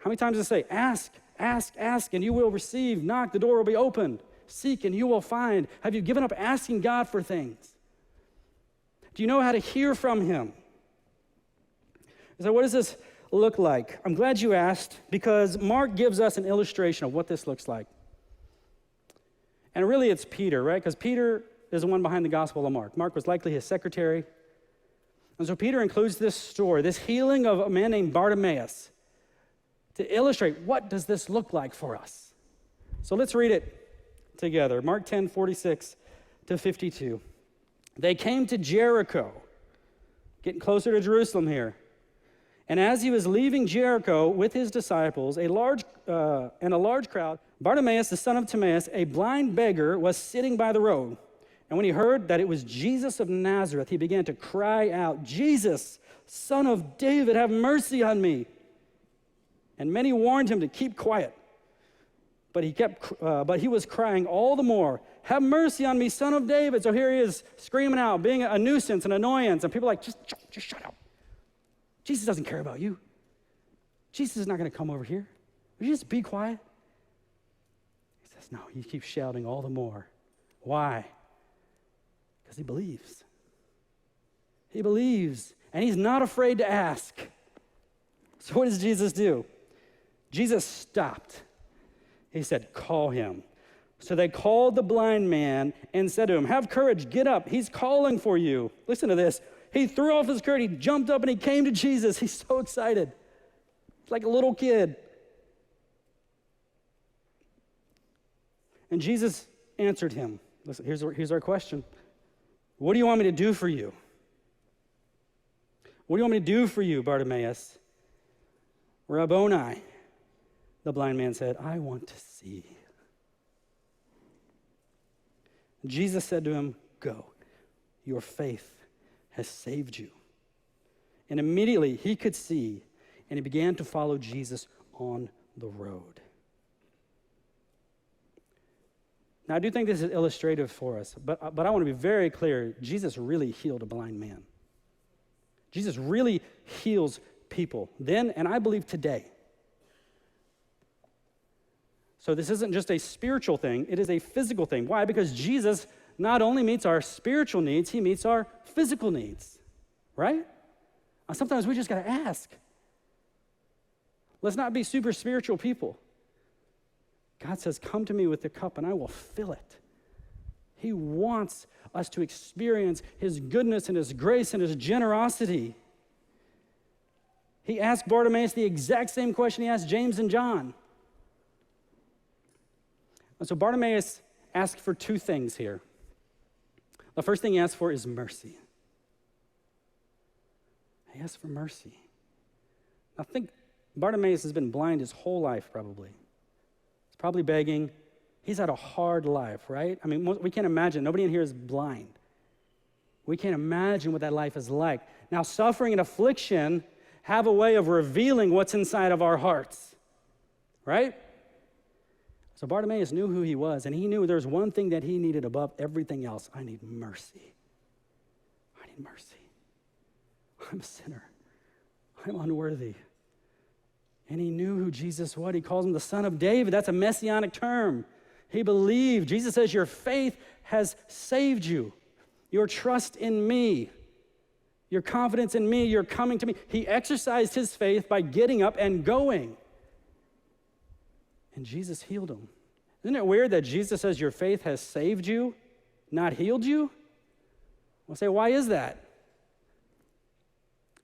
How many times does it say, ask, ask, ask, and you will receive. Knock, the door will be opened. Seek, and you will find. Have you given up asking God for things? Do you know how to hear from him? So what does this look like? I'm glad you asked, because Mark gives us an illustration of what this looks like. And really it's Peter, right? Because Peter is the one behind the Gospel of Mark. Mark was likely his secretary. And so Peter includes this story, this healing of a man named Bartimaeus, to illustrate what does this look like for us. So let's read it together. Mark 10:46 to 52. They came to Jericho, getting closer to Jerusalem here. And as he was leaving Jericho with his disciples, a large crowd, Bartimaeus, the son of Timaeus, a blind beggar, was sitting by the road. And when he heard that it was Jesus of Nazareth, he began to cry out, "Jesus, Son of David, have mercy on me." And many warned him to keep quiet. But he was crying all the more, "Have mercy on me, Son of David." So here he is screaming out, being a nuisance, an annoyance. And people are like, just shut up. Jesus doesn't care about you. Jesus is not going to come over here. Would you just be quiet? He says, no, he keeps shouting all the more. Why? Because he believes. He believes, and he's not afraid to ask. So what does Jesus do? Jesus stopped. He said, call him. So they called the blind man and said to him, have courage, get up. He's calling for you. Listen to this. He threw off his coat, he jumped up, and he came to Jesus. He's so excited. It's like a little kid. And Jesus answered him. Listen, here's our question. What do you want me to do for you? What do you want me to do for you, Bartimaeus? Rabboni, the blind man said, I want to see. Jesus said to him, go, your faith has saved you. And immediately he could see, and he began to follow Jesus on the road. Now, I do think this is illustrative for us, but I want to be very clear. Jesus really healed a blind man. Jesus really heals people then, and I believe today. So this isn't just a spiritual thing, it is a physical thing. Why? Because Jesus not only meets our spiritual needs, he meets our physical needs, right? Sometimes we just got to ask. Let's not be super spiritual people. God says, come to me with the cup and I will fill it. He wants us to experience his goodness and his grace and his generosity. He asked Bartimaeus the exact same question he asked James and John. And so Bartimaeus asked for two things here. The first thing he asked for is mercy. He asked for mercy. Now think, Bartimaeus has been blind his whole life probably. He's probably begging. He's had a hard life, right? I mean, we can't imagine. Nobody in here is blind. We can't imagine what that life is like. Now, suffering and affliction have a way of revealing what's inside of our hearts, right? So Bartimaeus knew who he was, and he knew there's one thing that he needed above everything else. I need mercy. I need mercy. I'm a sinner. I'm unworthy. And he knew who Jesus was. He calls him the Son of David. That's a messianic term. He believed. Jesus says, your faith has saved you. Your trust in me, your confidence in me, your coming to me. He exercised his faith by getting up and going. And Jesus healed him. Isn't it weird that Jesus says your faith has saved you, not healed you? We'll say, why is that?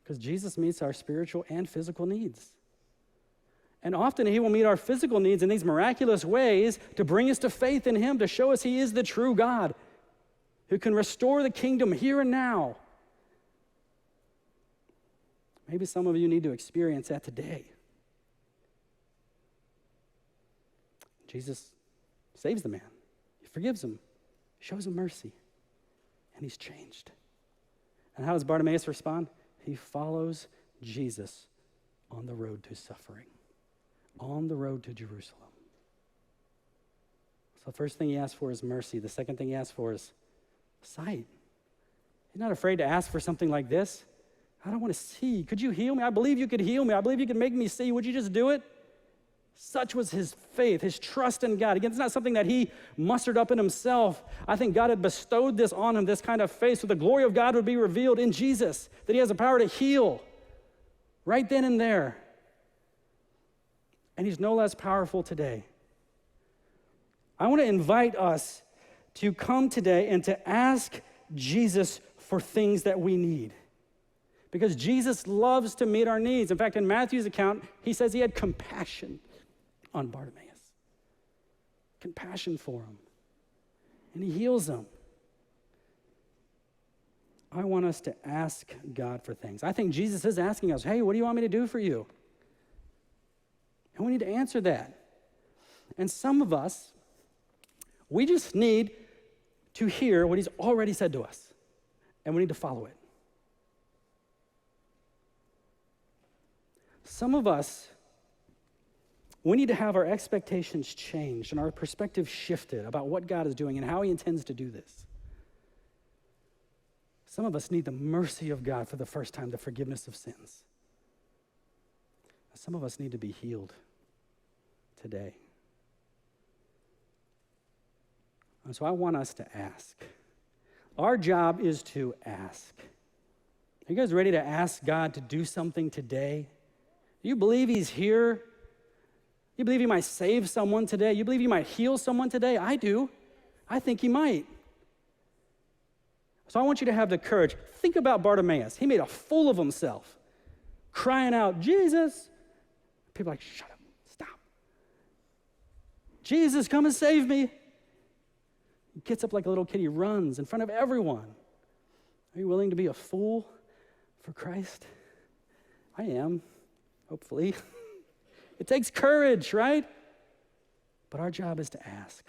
Because Jesus meets our spiritual and physical needs. And often he will meet our physical needs in these miraculous ways to bring us to faith in him, to show us he is the true God who can restore the kingdom here and now. Maybe some of you need to experience that today. Jesus saves the man. He forgives him, shows him mercy, and he's changed. And how does Bartimaeus respond? He follows Jesus on the road to suffering, on the road to Jerusalem. So the first thing he asks for is mercy. The second thing he asks for is sight. He's not afraid to ask for something like this. I don't want to see. Could you heal me? I believe you could heal me. I believe you could make me see. Would you just do it? Such was his faith, his trust in God. Again, it's not something that he mustered up in himself. I think God had bestowed this on him, this kind of faith, so the glory of God would be revealed in Jesus, that he has the power to heal right then and there. And he's no less powerful today. I want to invite us to come today and to ask Jesus for things that we need. Because Jesus loves to meet our needs. In fact, in Matthew's account, he says he had compassion on Bartimaeus. Compassion for him. And he heals him. I want us to ask God for things. I think Jesus is asking us, hey, what do you want me to do for you? And we need to answer that. And some of us, we just need to hear what he's already said to us. And we need to follow it. Some of us, we need to have our expectations changed and our perspective shifted about what God is doing and how he intends to do this. Some of us need the mercy of God for the first time, the forgiveness of sins. Some of us need to be healed today. And so I want us to ask. Our job is to ask. Are you guys ready to ask God to do something today? Do you believe he's here? You believe he might save someone today? You believe he might heal someone today? I do. I think he might. So I want you to have the courage. Think about Bartimaeus. He made a fool of himself, crying out, Jesus. People are like, shut up, stop. Jesus, come and save me. He gets up like a little kid. He runs in front of everyone. Are you willing to be a fool for Christ? I am, hopefully. It takes courage, right? But our job is to ask.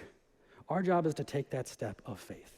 Our job is to take that step of faith.